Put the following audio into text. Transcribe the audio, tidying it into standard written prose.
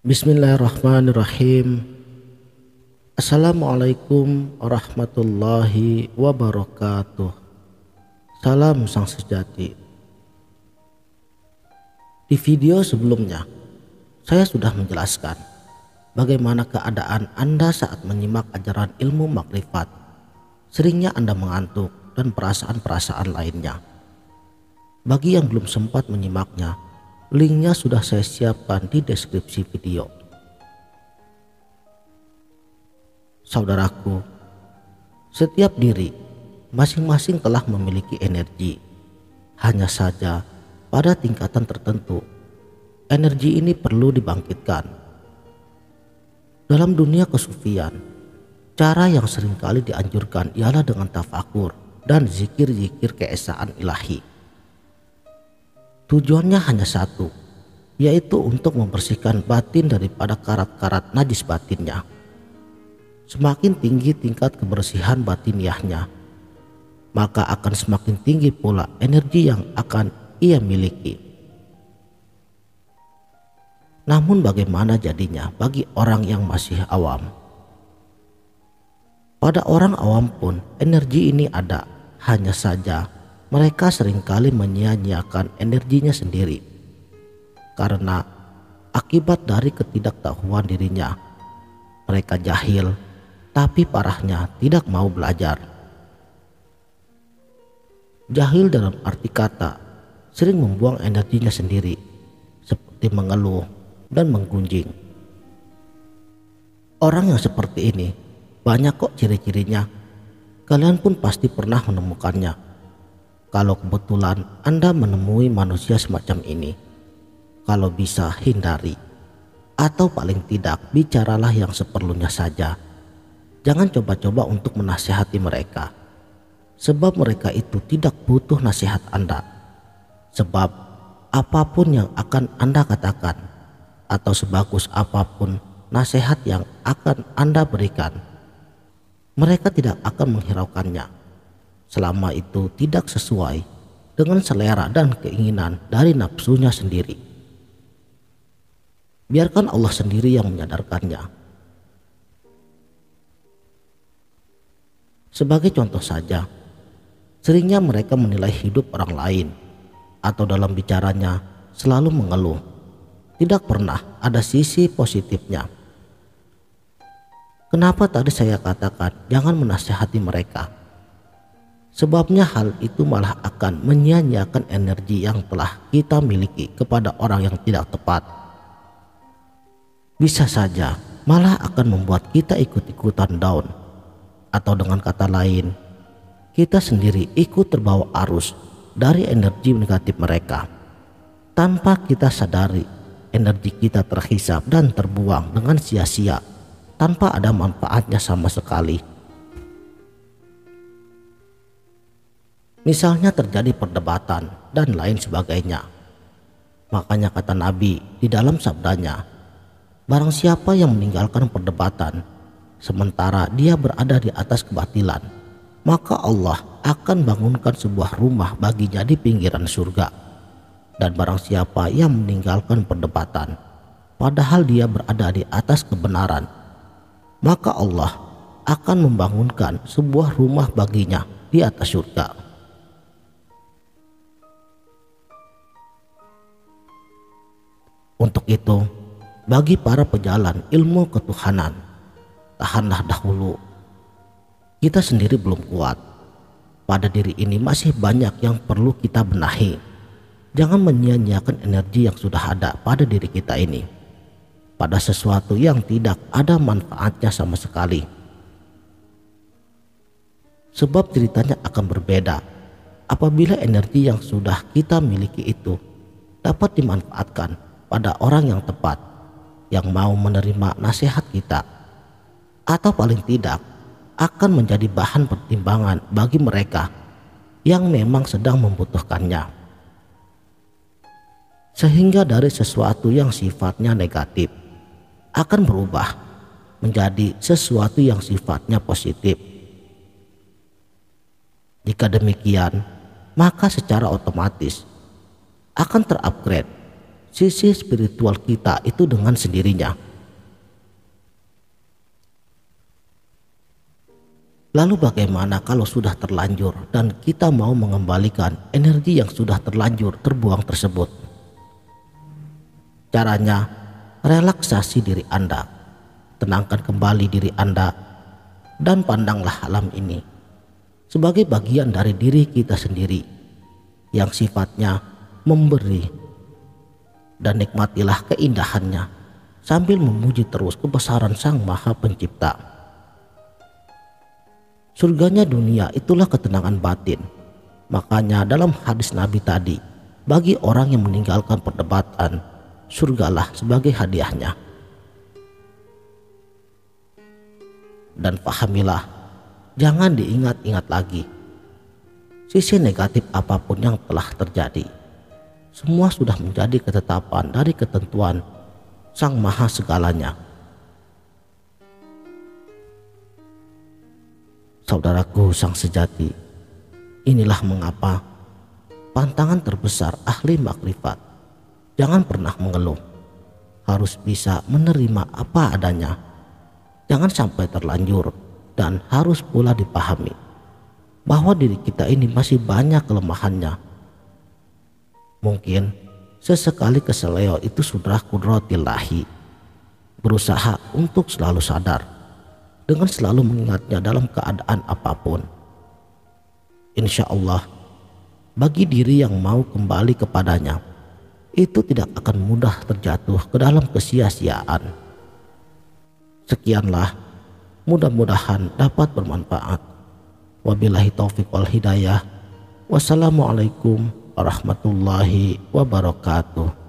Bismillahirrahmanirrahim. Assalamualaikum warahmatullahi wabarakatuh. Salam sang sejati. Di video sebelumnya, saya sudah menjelaskan bagaimana keadaan Anda saat menyimak ajaran ilmu makrifat. Seringnya Anda mengantuk dan perasaan-perasaan lainnya. Bagi yang belum sempat menyimaknya, linknya sudah saya siapkan di deskripsi video. Saudaraku, setiap diri masing-masing telah memiliki energi. Hanya saja pada tingkatan tertentu, energi ini perlu dibangkitkan. Dalam dunia kesufian, cara yang seringkali dianjurkan ialah dengan tafakur dan zikir-zikir keesaan ilahi. Tujuannya hanya satu, yaitu untuk membersihkan batin daripada karat-karat najis batinnya. Semakin tinggi tingkat kebersihan batiniahnya, maka akan semakin tinggi pula energi yang akan ia miliki. Namun bagaimana jadinya bagi orang yang masih awam? Pada orang awam pun energi ini ada, hanya saja mereka seringkali menyia-nyiakan energinya sendiri karena akibat dari ketidaktahuan dirinya. Mereka jahil, tapi parahnya tidak mau belajar. Jahil dalam arti kata sering membuang energinya sendiri, seperti mengeluh dan menggunjing. Orang yang seperti ini banyak kok ciri-cirinya. Kalian pun pasti pernah menemukannya. Kalau kebetulan Anda menemui manusia semacam ini, kalau bisa hindari, atau paling tidak bicaralah yang seperlunya saja. Jangan coba-coba untuk menasihati mereka, sebab mereka itu tidak butuh nasihat Anda. Sebab apapun yang akan Anda katakan, atau sebagus apapun nasihat yang akan Anda berikan, mereka tidak akan menghiraukannya selama itu tidak sesuai dengan selera dan keinginan dari nafsunya sendiri. Biarkan Allah sendiri yang menyadarkannya. Sebagai contoh saja, seringnya mereka menilai hidup orang lain atau dalam bicaranya selalu mengeluh. Tidak pernah ada sisi positifnya. Kenapa tadi saya katakan jangan menasihati mereka? Sebabnya hal itu malah akan menyia-nyiakan energi yang telah kita miliki kepada orang yang tidak tepat. Bisa saja malah akan membuat kita ikut-ikutan down. Atau dengan kata lain, kita sendiri ikut terbawa arus dari energi negatif mereka. Tanpa kita sadari, energi kita terhisap dan terbuang dengan sia-sia tanpa ada manfaatnya sama sekali. Misalnya terjadi perdebatan dan lain sebagainya. Makanya kata Nabi di dalam sabdanya, barang siapa yang meninggalkan perdebatan sementara dia berada di atas kebatilan, maka Allah akan bangunkan sebuah rumah baginya di pinggiran surga. Dan barang siapa yang meninggalkan perdebatan padahal dia berada di atas kebenaran, maka Allah akan membangunkan sebuah rumah baginya di atas surga. Untuk itu, bagi para pejalan ilmu ketuhanan, tahanlah dahulu. Kita sendiri belum kuat. Pada diri ini masih banyak yang perlu kita benahi. Jangan menyia-nyiakan energi yang sudah ada pada diri kita ini pada sesuatu yang tidak ada manfaatnya sama sekali. Sebab ceritanya akan berbeda apabila energi yang sudah kita miliki itu dapat dimanfaatkan pada orang yang tepat, yang mau menerima nasihat kita, atau paling tidak akan menjadi bahan pertimbangan bagi mereka yang memang sedang membutuhkannya. Sehingga dari sesuatu yang sifatnya negatif akan berubah menjadi sesuatu yang sifatnya positif. Jika demikian, maka secara otomatis akan terupgrade sisi spiritual kita itu dengan sendirinya. Lalu bagaimana kalau sudah terlanjur dan kita mau mengembalikan energi yang sudah terlanjur terbuang tersebut? Caranya, relaksasi diri Anda, tenangkan kembali diri Anda, dan pandanglah alam ini sebagai bagian dari diri kita sendiri yang sifatnya memberi, dan nikmatilah keindahannya sambil memuji terus kebesaran Sang Maha Pencipta. Surganya dunia itulah ketenangan batin. Makanya dalam hadis Nabi tadi, bagi orang yang meninggalkan perdebatan, surgalah sebagai hadiahnya. Dan pahamilah, jangan diingat-ingat lagi sisi negatif apapun yang telah terjadi. Semua sudah menjadi ketetapan dari ketentuan Sang Maha Segalanya. Saudaraku sang sejati, inilah mengapa pantangan terbesar ahli makrifat, jangan pernah mengeluh, harus bisa menerima apa adanya, jangan sampai terlanjur, dan harus pula dipahami bahwa diri kita ini masih banyak kelemahannya. Mungkin sesekali keseleo itu sudah kudratillahi. Berusaha untuk selalu sadar dengan selalu mengingatnya dalam keadaan apapun. Insya Allah, bagi diri yang mau kembali kepadanya, itu tidak akan mudah terjatuh ke dalam kesia-siaan. Sekianlah, mudah-mudahan dapat bermanfaat. Wabillahi taufiq wal hidayah. Wassalamualaikum warahmatullahi wabarakatuh.